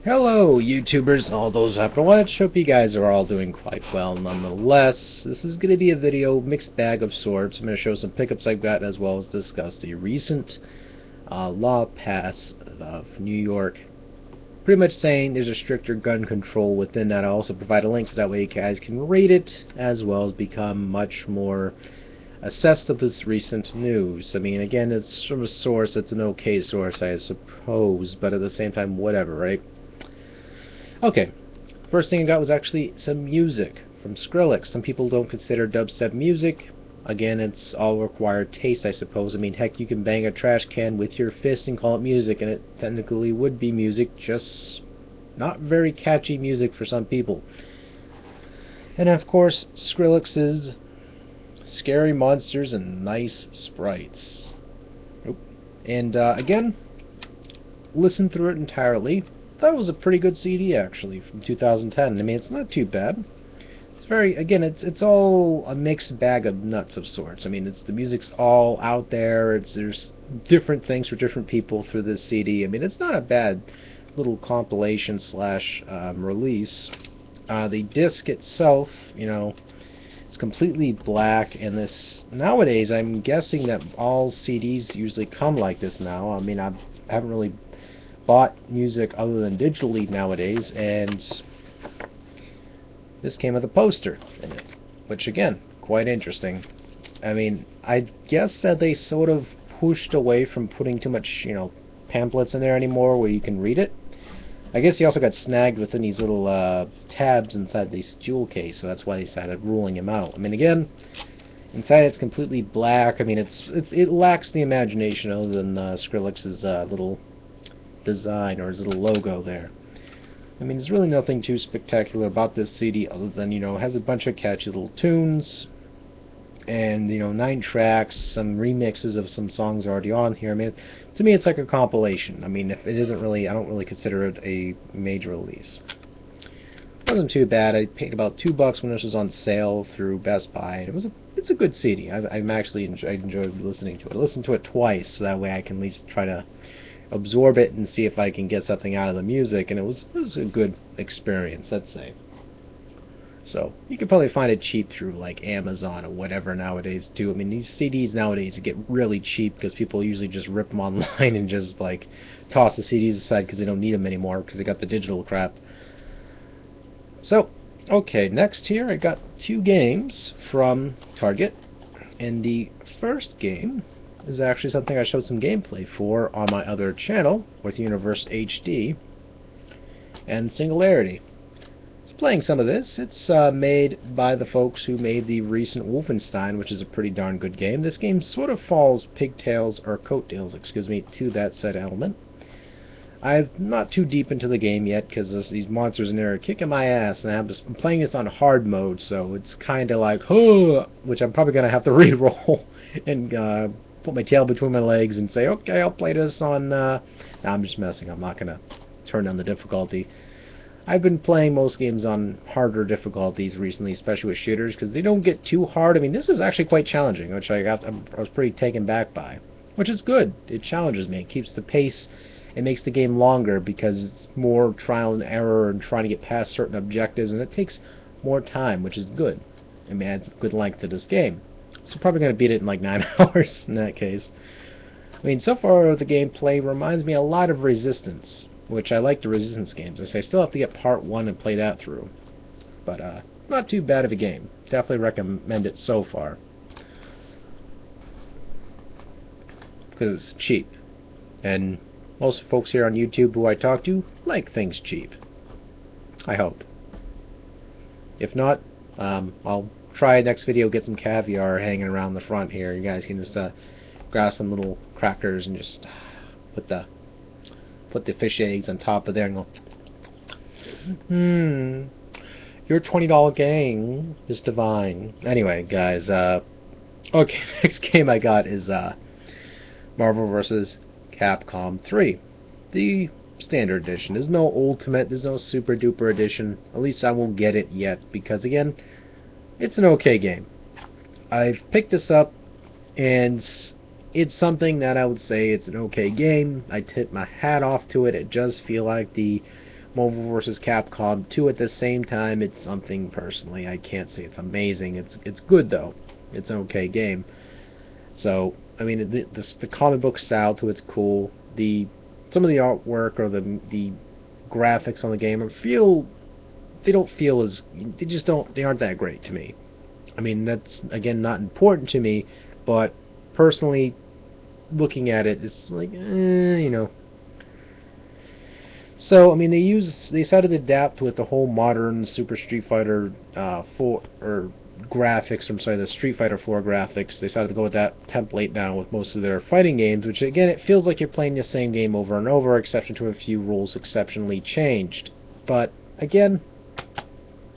Hello, YouTubers and all those after watch. Hope you guys are all doing quite well nonetheless. This is going to be a video, mixed bag of sorts. I'm going to show some pickups I've got as well as discuss the recent law pass of New York. Pretty much saying there's a stricter gun control within that. I also provide a link so that way you guys can rate it as well as become much more assessed of this recent news. I mean, again, it's from a source that's an okay source, I suppose, but at the same time, whatever, right? Okay, first thing I got was actually some music from Skrillex. Some people don't consider dubstep music. Again, it's all required taste, I suppose. I mean, heck, you can bang a trash can with your fist and call it music, and it technically would be music, just not very catchy music for some people. And of course, Skrillex's Scary Monsters and Nice Sprites. And again, listen through it entirely. That was a pretty good CD actually from 2010. I mean, it's not too bad. It's very, again, it's all a mixed bag of nuts of sorts. I mean, the music's all out there. There's different things for different people through this CD. I mean, it's not a bad little compilation slash release. The disc itself, you know, it's completely black, and this nowadays I'm guessing that all CDs usually come like this now. I mean, I haven't really bought music other than digitally nowadays, and this came with a poster in it, which again, quite interesting. I mean, I guess that they sort of pushed away from putting too much, you know, pamphlets in there anymore where you can read it. I guess he also got snagged within these little tabs inside this jewel case, so that's why they started ruling him out. I mean, again, inside it's completely black. I mean, it lacks the imagination other than Skrillex's little design or his little logo there. I mean, there's really nothing too spectacular about this CD other than, you know, it has a bunch of catchy little tunes and, you know, 9 tracks, some remixes of some songs already on here. I mean, to me it's like a compilation. I mean, if it isn't really, I don't really consider it a major release. It wasn't too bad. I paid about $2 when this was on sale through Best Buy, and it's a good CD. I've actually enjoyed listening to it. I listened to it twice, so that way I can at least try to absorb it and see if I can get something out of the music, and it was a good experience, let's say. So you could probably find it cheap through like Amazon or whatever nowadays too. I mean, these CDs nowadays get really cheap because people usually just rip them online and just like toss the CDs aside because they don't need them anymore because they got the digital crap. So okay, next here I got 2 games from Target, and the first game is actually something I showed some gameplay for on my other channel with Universe HD and Singularity. It's playing some of this. It's made by the folks who made the recent Wolfenstein, which is a pretty darn good game. This game sort of falls pigtails, or coattails, excuse me, to that said element. I'm not too deep into the game yet because these monsters in there are kicking my ass, and I'm playing this on hard mode, so it's kind of like, oh, which I'm probably going to have to re-roll and put my tail between my legs and say, okay, I'll play this on, no, I'm just messing. I'm not going to turn down the difficulty. I've been playing most games on harder difficulties recently, especially with shooters, because they don't get too hard. I mean, this is actually quite challenging, which I was pretty taken back by, which is good. It challenges me. It keeps the pace. It makes the game longer because it's more trial and error and trying to get past certain objectives, and it takes more time, which is good. I mean, it adds good length to this game. So probably going to beat it in like 9 hours in that case. I mean, so far the gameplay reminds me a lot of Resistance, which I like the Resistance games. I still have to get part 1 and play that through. But not too bad of a game. Definitely recommend it so far. Because it's cheap. And most folks here on YouTube who I talk to like things cheap. I hope. If not, I'll try next video, get some caviar hanging around the front here. You guys can just grab some little crackers and just put the fish eggs on top of there and go, your $20 game is divine. Anyway, guys, okay, next game I got is Marvel vs. Capcom 3. The standard edition. There's no ultimate, there's no super duper edition. At least I won't get it yet because, again, it's an okay game. I've picked this up, and it's something that I would say it's an okay game. I tip my hat off to it. It does feel like the Marvel vs. Capcom 2 at the same time, it's something personally. I can't say it's amazing. It's good though. It's an okay game. So I mean, the comic book style to it's cool. Some of the artwork or the graphics on the game they don't feel as they aren't that great to me. I mean, that's again not important to me, but personally looking at it, it's like you know. So I mean, they decided to adapt with the whole modern Super Street Fighter 4 or graphics. I'm sorry, the Street Fighter 4 graphics. They decided to go with that template now with most of their fighting games, which again, it feels like you're playing the same game over and over, exception to a few rules exceptionally changed. But again,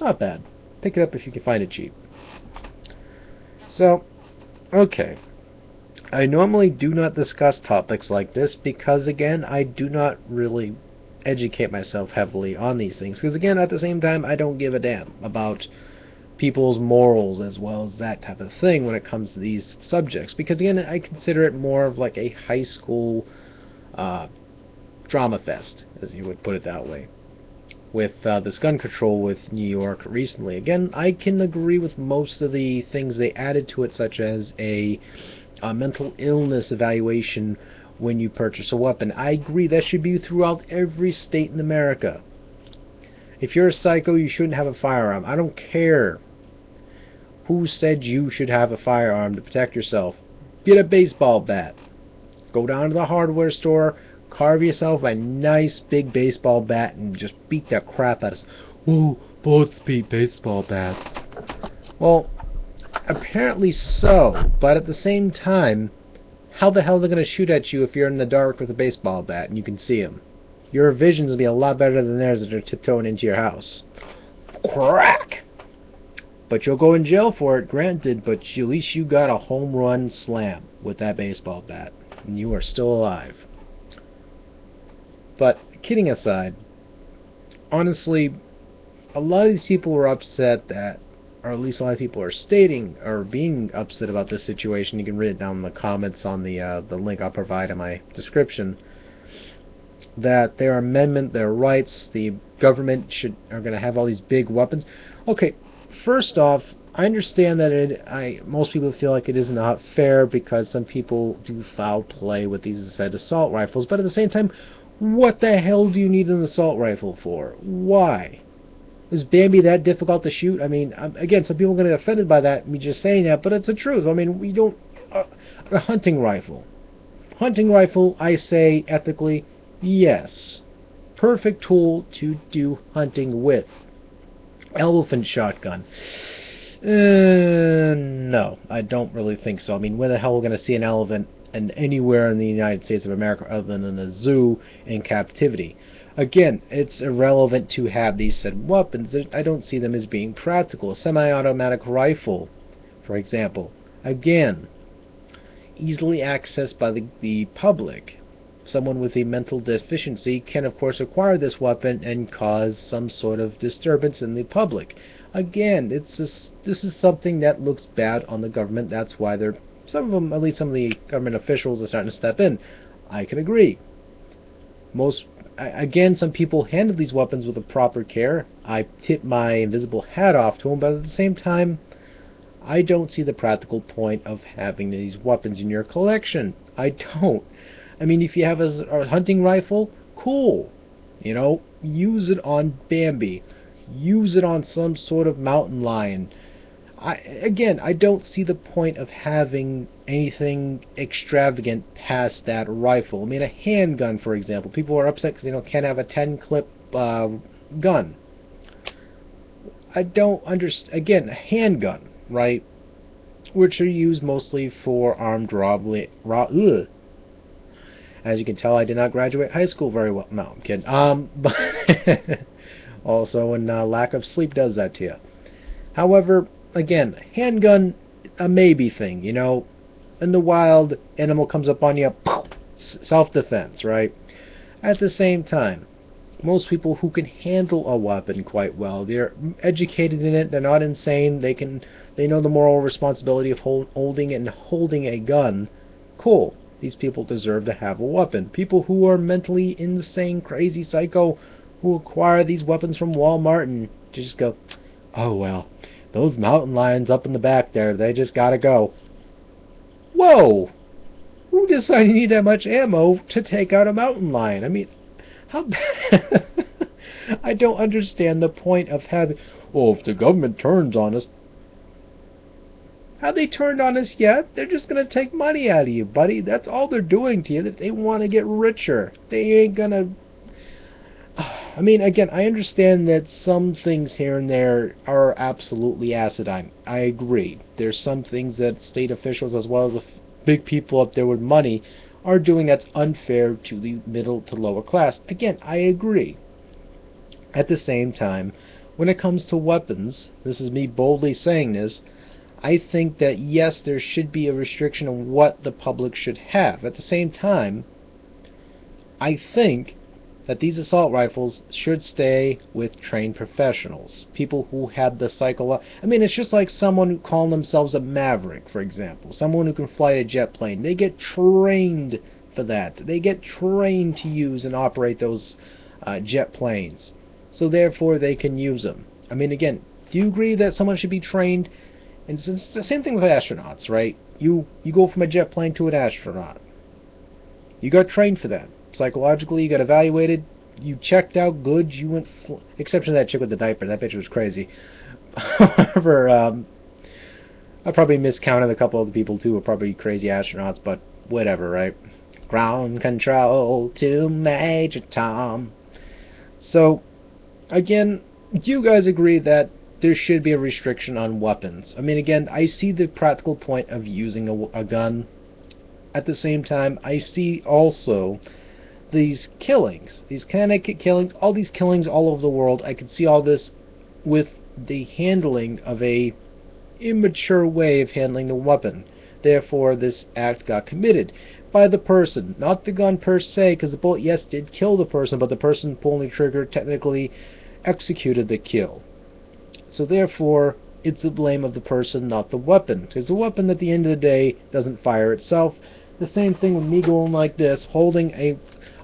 not bad. Pick it up if you can find it cheap. So, okay. I normally do not discuss topics like this because, again, I do not really educate myself heavily on these things. Because, again, at the same time, I don't give a damn about people's morals as well as that type of thing when it comes to these subjects. Because, again, I consider it more of like a high school drama fest, as you would put it that way. With this gun control with New York recently. Again, I can agree with most of the things they added to it, such as a mental illness evaluation when you purchase a weapon. I agree that should be throughout every state in America. If you're a psycho, you shouldn't have a firearm. I don't care who said you should have a firearm to protect yourself. Get a baseball bat. Go down to the hardware store, carve yourself a nice big baseball bat, and just beat the crap out of it. Oh, both beat baseball bats. Well, apparently so, but at the same time, how the hell are they going to shoot at you if you're in the dark with a baseball bat and you can see them? Your vision's going to be a lot better than theirs if they're tiptoeing into your house. Crack! But you'll go in jail for it, granted, but at least you got a home run slam with that baseball bat, and you are still alive. But, kidding aside, honestly, a lot of these people were upset that, or at least a lot of people are stating, or being upset about this situation. You can read it down in the comments on the link I'll provide in my description, that their amendment, their rights, the government are going to have all these big weapons. Okay, first off, I understand that most people feel like it is not fair because some people do foul play with these said assault rifles, but at the same time, what the hell do you need an assault rifle for? Why? Is Bambi that difficult to shoot? I mean, again, some people are going to get offended by that, me just saying that, but it's the truth. I mean, we don't... a hunting rifle. Hunting rifle, I say, ethically, yes. Perfect tool to do hunting with. Elephant shotgun. No, I don't really think so. I mean, where the hell are we going to see an elephant and anywhere in the United States of America other than in a zoo in captivity? Again, it's irrelevant to have these said weapons. I don't see them as being practical. A semi-automatic rifle, for example, again, easily accessed by the public. Someone with a mental deficiency can, of course, acquire this weapon and cause some sort of disturbance in the public. Again, this is something that looks bad on the government. That's why some of them, at least some of the government officials, are starting to step in. I can agree. Again, some people handle these weapons with the proper care. I tip my invisible hat off to them, but at the same time, I don't see the practical point of having these weapons in your collection. I don't. I mean, if you have a hunting rifle, cool. You know, use it on Bambi. Use it on some sort of mountain lion. Again, I don't see the point of having anything extravagant past that rifle. I mean, a handgun, for example. People are upset because can't have a 10-clip gun. I don't understand. Again, a handgun, right? Which are used mostly for armed robbery. As you can tell, I did not graduate high school very well. No, I'm kidding. But also, and lack of sleep does that to you. However, again, handgun, a maybe thing, In the wild, animal comes up on you, self-defense, right? At the same time, most people who can handle a weapon quite well, they're educated in it, they're not insane, they know the moral responsibility of holding a gun. Cool. These people deserve to have a weapon. People who are mentally insane, crazy, psycho, who acquire these weapons from Walmart and just go, oh well, those mountain lions up in the back there, they just gotta go. Whoa! Who decided you need that much ammo to take out a mountain lion? I mean, how bad? I don't understand the point of having, oh, if the government turns on us. Have they turned on us yet? They're just going to take money out of you, buddy. That's all they're doing to you. That they want to get richer. They ain't going to... I mean, again, I understand that some things here and there are absolutely acidine. I agree. There's some things that state officials, as well as the big people up there with money, are doing that's unfair to the middle to lower class. Again, I agree. At the same time, when it comes to weapons, this is me boldly saying this, I think that yes, there should be a restriction on what the public should have. At the same time, I think that these assault rifles should stay with trained professionals. People who have the I mean, it's just like someone who calls themselves a maverick, for example. Someone who can fly a jet plane. They get trained for that. They get trained to use and operate those jet planes. So therefore, they can use them. I mean, again, do you agree that someone should be trained? And it's the same thing with astronauts, right? You go from a jet plane to an astronaut. You got trained for that. Psychologically, you got evaluated. You checked out good. You went... exception to that chick with the diaper. That bitch was crazy. However, I probably miscounted a couple of the people, too, who were probably crazy astronauts, but whatever, right? Ground control to Major Tom. So, again, do you guys agree that there should be a restriction on weapons? I mean, again, I see the practical point of using a gun. At the same time, I see also these killings, these kinetic killings, all these killings all over the world. I could see all this with the handling of a immature way of handling the weapon. Therefore, this act got committed by the person, not the gun per se, because the bullet, yes, did kill the person, but the person pulling the trigger technically executed the kill. So therefore, it's the blame of the person, not the weapon. Because the weapon, at the end of the day, doesn't fire itself. The same thing with me going like this, holding a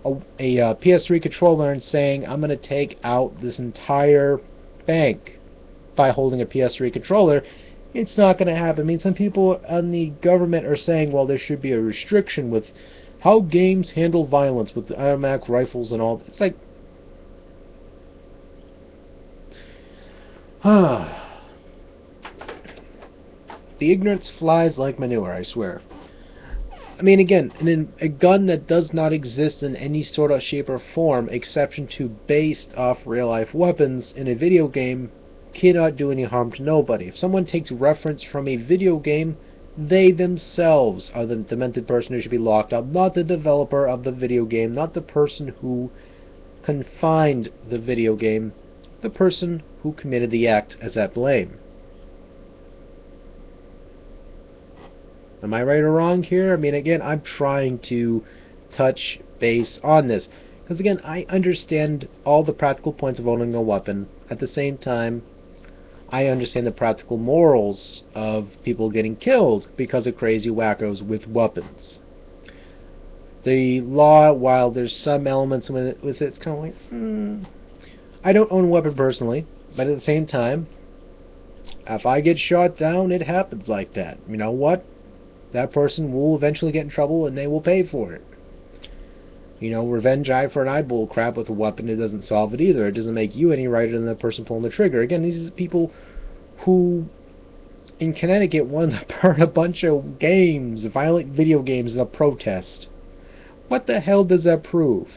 PS3 controller and saying, I'm going to take out this entire bank by holding a PS3 controller. It's not going to happen. I mean, some people on the government are saying, well, there should be a restriction with how games handle violence with automatic rifles and all. It's like... the ignorance flies like manure, I swear. I mean, again, a gun that does not exist in any sort of shape or form, exception to based off real-life weapons in a video game, cannot do any harm to nobody. If someone takes reference from a video game, they themselves are the demented person who should be locked up, not the developer of the video game, not the person who confined the video game, the person who committed the act as at blame. Am I right or wrong here? I mean, again, I'm trying to touch base on this. Because, again, I understand all the practical points of owning a weapon. At the same time, I understand the practical morals of people getting killed because of crazy wackos with weapons. The law, while there's some elements with it, it's kind of like, I don't own a weapon personally, but at the same time, if I get shot down, it happens like that. You know what? That person will eventually get in trouble and they will pay for it. You know, revenge eye for an eye bull crap with a weapon, it doesn't solve it either. It doesn't make you any righter than the person pulling the trigger. Again, these are people who, in Connecticut, wanted to burn a bunch of games, violent video games, in a protest. What the hell does that prove?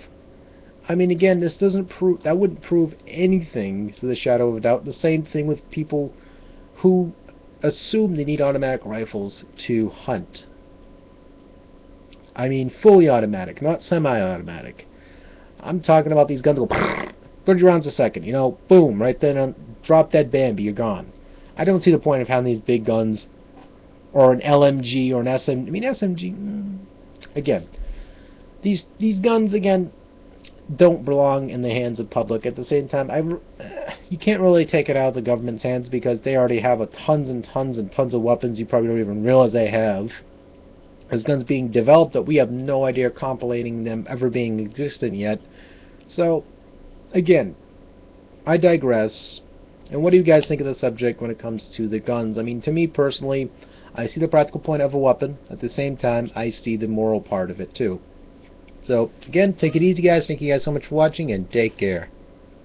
I mean, again, this doesn't prove, that wouldn't prove anything to the shadow of a doubt. The same thing with people who assume they need automatic rifles to hunt. I mean, fully automatic, not semi-automatic. I'm talking about these guns that go 30 rounds a second, you know, boom, right then, drop dead Bambi, you're gone. I don't see the point of having these big guns, or an LMG, or an SMG. I mean, SMG, again, these guns, again, don't belong in the hands of public. At the same time, you can't really take it out of the government's hands because they already have tons and tons and tons of weapons you probably don't even realize they have. There's guns being developed that we have no idea compilating them ever being existent yet. So, again, I digress. And what do you guys think of the subject when it comes to the guns? I mean, to me personally, I see the practical point of a weapon. At the same time, I see the moral part of it too. So, again, take it easy, guys. Thank you guys so much for watching, and take care.